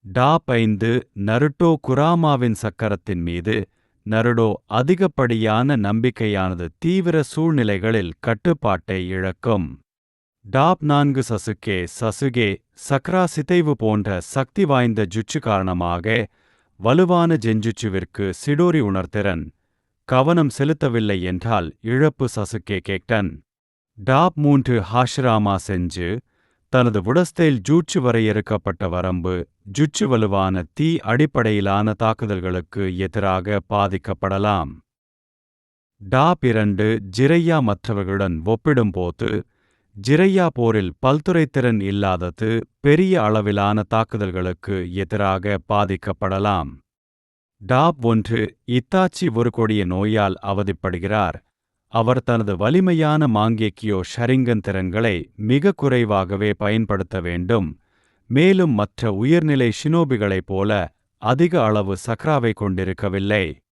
Top 5 Naruto குராமாவின் சக்கரத்தின் மீது Naruto அதிகப்படியான நம்பிக்கையானது தீவிர சூழ்நிலைகளில் கட்டுப்பாட்டை இழக்கும். டாப் 4 சசுகே சக்ரா சிதைவு போன்ற சக்தி வாய்ந்த ஜுட்சு காரணமாக வலுவான ஜென்ஜுட்சுவிற்கு சிடோரி உணர்திறன் கவனம் செலுத்தவில்லை என்றால் இழப்பு சசுகே கேக்டன். டாப் 3 ஹாஷிராமா செஞ்சு தனது உடஸ்டைல் ஜூட்சு வரையறுக்கப்பட்ட வரம்பு ஜுட்சு வலுவான தீ அடிப்படையிலான தாக்குதல்களுக்கு எதிராக பாதிக்கப்படலாம். டாப் 2 ஜிரையா மற்றவர்களுடன் ஒப்பிடும்போது ஜிரையா போரில் பல்துறைத்திறன் இல்லாதது பெரிய அளவிலான தாக்குதல்களுக்கு எதிராக பாதிக்கப்படலாம். டாப் 1 இத்தாச்சி ஒரு கொடிய நோயால் அவதிப்படுகிறார். அவர் தனது வலிமையான மாங்கேக்கியோ ஷரிங்கன் திறன்களை மிக குறைவாகவே பயன்படுத்த வேண்டும், மேலும் மற்ற உயர்நிலை ஷினோபிகளைப் போல அதிக அளவு சக்ராவை கொண்டிருக்கவில்லை.